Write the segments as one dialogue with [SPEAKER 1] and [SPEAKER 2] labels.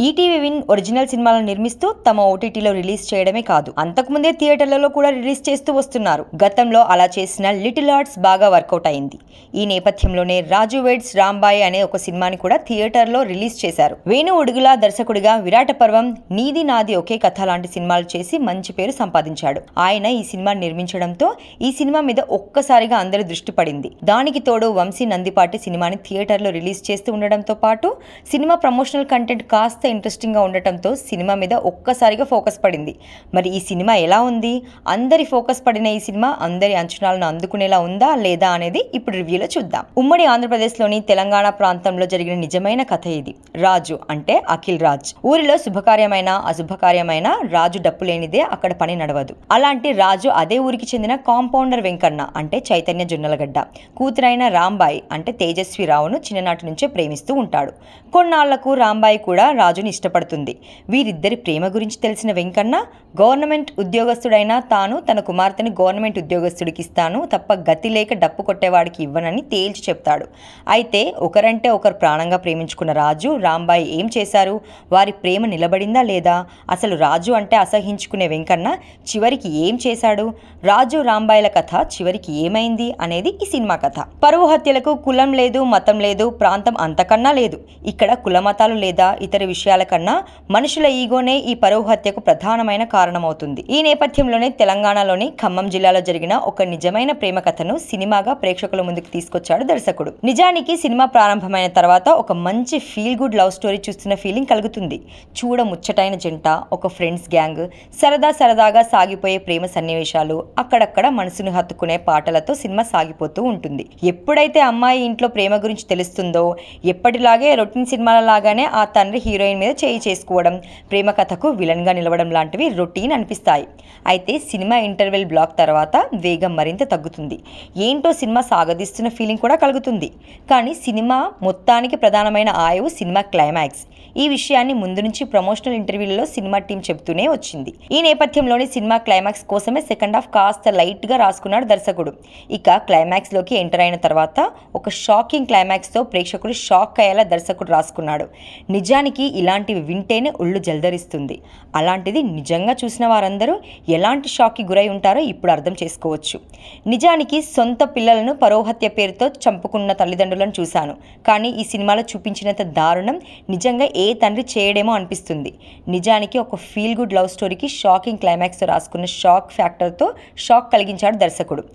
[SPEAKER 1] ETV win original సినిమాలను నిర్మిస్తూ తమ ఓటీటీలో రిలీజ్ చేయడమే కాదు, అంతకుముందే థియేటర్లలో కూడా రిలీజ్ చేస్తూ వస్తున్నారు. గతంలో అలా చేసిన లిటిల్ ఆర్ట్స్ బాగా వర్కౌట్ అయింది. ఈ నేపథ్యంలోనే రాజు వెడ్స్ రాంబాయి అనే ఒక సినిమాని కూడా థియేటర్లో రిలీజ్ చేశారు. వేణు ఉడుగుల దర్శకుడిగా విరాట పర్వం, నీది నాది ఒకే కథ లాంటి సినిమాలు చేసి మంచి పేరు సంపాదించాడు. ఆయన ఈ సినిమాని నిర్మించడంతో ఈ సినిమా మీద ఒక్కసారిగా అందరి దృష్టి పడింది. దానికి తోడు వంశీ నందిపాటి సినిమాని థియేటర్లో రిలీజ్ చేస్తూ ఉండడంతో పాటు సినిమా ప్రమోషనల్ కంటెంట్ కాస్త ఇంట్రెస్టింగ్ గా ఉండటంతో సినిమా మీద ఒక్కసారిగా ఫోకస్ పడింది. మరి ఈ సినిమా ఎలా ఉంది? అందరి ఫోకస్ పడిన ఈ సినిమా అందరి అంచనాలను అందుకునేలా ఉందా లేదా అనేది ఇప్పుడు రివ్యూలో చూద్దాం. ఉమ్మడి ఆంధ్రప్రదేశ్లోని తెలంగాణ ప్రాంతంలో జరిగిన నిజమైన కథ ఇది. రాజు అంటే అఖిల్ రాజ్. ఊరిలో శుభకార్యమైన అశుభకార్యమైన రాజు డప్పు లేనిదే అక్కడ పని నడవదు. అలాంటి రాజు అదే ఊరికి చెందిన కాంపౌండర్ వెంకన్న అంటే చైతన్య జొన్నలగడ్డ కూతురైన రాంబాయి అంటే తేజస్విరావును చిన్ననాటి నుంచే ప్రేమిస్తూ ఉంటాడు. కొన్నాళ్లకు రాంబాయి కూడా రాజుని ఇష్టపడుతుంది. వీరిద్దరి ప్రేమ గురించి తెలిసిన వెంకన్న గవర్నమెంట్ ఉద్యోగస్తుడైనా తాను తన కుమార్తెని గవర్నమెంట్ ఉద్యోగస్తుడికి ఇస్తాను తప్ప గతి లేక డప్పు కొట్టేవాడికి ఇవ్వనని తేల్చి చెప్తాడు. అయితే ఒకరంటే ఒకరు ప్రాణంగా ప్రేమించుకున్న రాజు రాంబాయి ఏం చేశారు? వారి ప్రేమ నిలబడిందా లేదా? అసలు రాజు అంటే అసహించుకునే వెంకన్న చివరికి ఏం చేశాడు? రాజు రాంబాయిల కథ చివరికి ఏమైంది అనేది ఈ సినిమా కథ. పరువు హత్యలకు కులం లేదు, మతం లేదు, ప్రాంతం అంతకన్నా లేదు. ఇక్కడ కులమతాలు లేదా ఇతర విషయాల కన్నా మనుషుల ఈగోనే ఈ పరువు హత్యకు ప్రధానమైన కారణమవుతుంది. ఈ నేపథ్యంలోనే తెలంగాణలోని ఖమ్మం జిల్లాలో జరిగిన ఒక నిజమైన ప్రేమ కథను సినిమాగా ప్రేక్షకుల ముందుకు తీసుకొచ్చాడు దర్శకుడు. నిజానికి సినిమా ప్రారంభమైన తర్వాత ఒక మంచి ఫీల్ గుడ్ లవ్ స్టోరీ చూస్తున్న ఫీలింగ్ కలుగుతుంది. చూడ ముచ్చటైన జంట, ఒక ఫ్రెండ్స్ గ్యాంగ్, సరదాగా సాగిపోయే ప్రేమ సన్నివేశాలు, అక్కడక్కడ మనసును హత్తుకునే పాటలతో సినిమా సాగిపోతూ ఉంటుంది. ఎప్పుడైతే అమ్మాయి ఇంట్లో ప్రేమ గురించి తెలుస్తుందో ఎప్పటిలాగే రొటీన్ సినిమాల లాగానే ఆ తండ్రి హీరోయిన్ మీద చేయి చేసుకోవడం, ప్రేమ కథకు విలన్ గా నిలవడం లాంటివి రొటీన్ అనిపిస్తాయి. అయితే సినిమా ఇంటర్వెల్ బ్లాక్ తర్వాత వేగం మరింత తగ్గుతుంది. ఏంటో సినిమా సాగదీస్తున్న ఫీలింగ్ కూడా కలుగుతుంది. కానీ సినిమా మొత్తానికి ప్రధానమైన ఆయువు సినిమా క్లైమాక్స్. ఈ విషయాన్ని ముందు నుంచి ప్రమోషనల్ ఇంటర్వ్యూలలో సినిమా టీం చెబుతూనే వచ్చింది. ఈ నేపథ్యంలోని సినిమా క్లైమాక్స్ కోసమే సెకండ్ హాఫ్ కాస్త లైట్ గా రాసుకున్నాడు దర్శకుడు. ఇక క్లైమాక్స్ లోకి ఎంటర్ అయిన తర్వాత ఒక షాకింగ్ క్లైమాక్స్ తో ప్రేక్షకుడు షాక్ అయ్యేలా దర్శకుడు రాసుకున్నాడు. నిజానికి ఇలాంటివి వింటేనే ఒళ్ళు జల్దరిస్తుంది. అలాంటిది నిజంగా చూసిన వారందరూ ఎలాంటి షాక్కి గురై ఉంటారో ఇప్పుడు అర్థం చేసుకోవచ్చు. నిజానికి సొంత పిల్లలను పరోహత్య పేరుతో చంపుకున్న తల్లిదండ్రులను చూశాను. కానీ ఈ సినిమాలో చూపించినంత దారుణం నిజంగా ఏ తండ్రి చేయడేమో అనిపిస్తుంది. నిజానికి ఒక ఫీల్ గుడ్ లవ్ స్టోరీకి షాకింగ్ క్లైమాక్స్తో రాసుకున్న షాక్ ఫ్యాక్టర్తో షాక్ కలిగించాడు దర్శకుడు.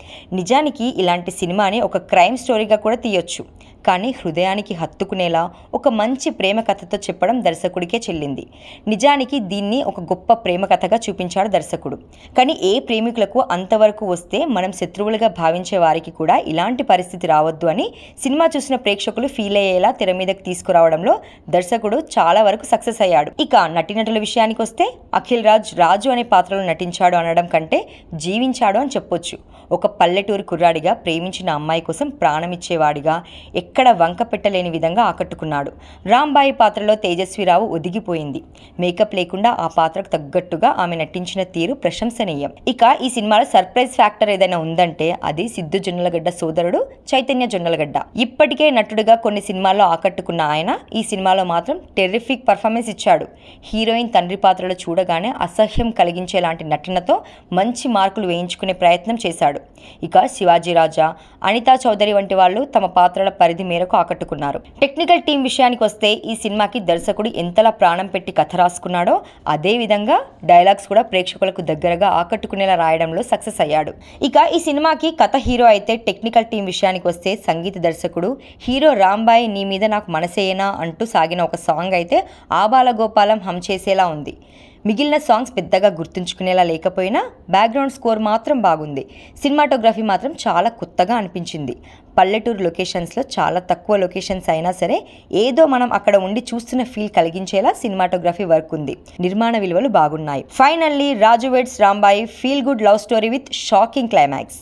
[SPEAKER 1] నిజానికి ఇలాంటి సినిమాని ఒక క్రైమ్ స్టోరీగా కూడా తీయొచ్చు. కానీ హృదయానికి హత్తుకునేలా ఒక మంచి ప్రేమ కథతో చెప్పడం దర్శకుడికే చెల్లింది. నిజానికి దీన్ని ఒక గొప్ప ప్రేమ కథగా చూపించాడు దర్శకుడు. కానీ ఏ ప్రేమికులకు అంతవరకు వస్తే మనం శత్రువులుగా భావించే వారికి కూడా ఇలాంటి పరిస్థితి రావద్దు అని సినిమా చూసిన ప్రేక్షకులు ఫీల్ అయ్యేలా తెర మీదకి తీసుకురావడంలో దర్శకుడు చాలా వరకు సక్సెస్ అయ్యాడు. ఇక నటీనటుల విషయానికి వస్తే అఖిల్ రాజ్ రాజు అనే పాత్రలో నటించాడు అనడం కంటే జీవించాడు అని చెప్పొచ్చు. ఒక పల్లెటూరు కుర్రాడిగా ప్రేమించిన అమ్మాయి కోసం ప్రాణమిచ్చేవాడిగా ఎక్కడ వంక పెట్టలేని విధంగా ఆకట్టుకున్నాడు. రాంబాయి పాత్రలో తేజస్విరావు ఒదిగిపోయింది. మేకప్ లేకుండా ఆ పాత్రకు తగ్గట్టుగా ఆమె నటించిన తీరు ప్రశంసనీయం. ఇక ఈ సినిమాలో సర్ప్రైజ్ ఫ్యాక్టర్ ఏదైనా ఉందంటే అది సిద్ధు జొన్నలగడ్డ సోదరుడు చైతన్య జొన్నలగడ్డ. ఇప్పటికే నటుడుగా కొన్ని సినిమాల్లో ఆకట్టుకున్న ఆయన ఈ సినిమాలో మాత్రం టెర్రిఫిక్ పర్ఫార్మెన్స్ ఇచ్చాడు. హీరోయిన్ తండ్రి పాత్రలో చూడగానే అసహ్యం కలిగించేలాంటి నటనతో మంచి మార్కులు వేయించుకునే ప్రయత్నం చేశాడు. ఇక శివాజీ రాజా, అనితా చౌదరి వంటి వాళ్ళు తమ పాత్రల పరిధి మేరకు ఆకట్టుకున్నారు. టెక్నికల్ టీం విషయానికి వస్తే ఈ సినిమాకి దర్శకుడు ఎంతలా ప్రాణం పెట్టి కథ రాసుకున్నాడో అదే విధంగా డైలాగ్స్ కూడా ప్రేక్షకులకు దగ్గరగా ఆకట్టుకునేలా రాయడంలో సక్సెస్ అయ్యాడు. ఇక ఈ సినిమాకి కథ హీరో అయితే టెక్నికల్ టీం విషయానికి వస్తే సంగీత దర్శకుడు హీరో రాంబాయి నీ మీద నాకు మనసేనా అంటూ సాగిన ఒక సాంగ్ అయితే ఆబాలగోపాలం హమ్ చేసేలా ఉంది. మిగిలిన సాంగ్స్ పెద్దగా గుర్తుంచుకునేలా లేకపోయినా బ్యాక్గ్రౌండ్ స్కోర్ మాత్రం బాగుంది. సినిమాటోగ్రఫీ మాత్రం చాలా కొత్తగా అనిపించింది. పల్లెటూరు లొకేషన్స్లో చాలా తక్కువ లొకేషన్స్ అయినా సరే ఏదో మనం అక్కడ ఉండి చూస్తున్న ఫీల్ కలిగించేలా సినిమాటోగ్రఫీ వర్క్ ఉంది. నిర్మాణ విలువలు బాగున్నాయి. Finally Raju weds Rambai feel good love story with shocking climax.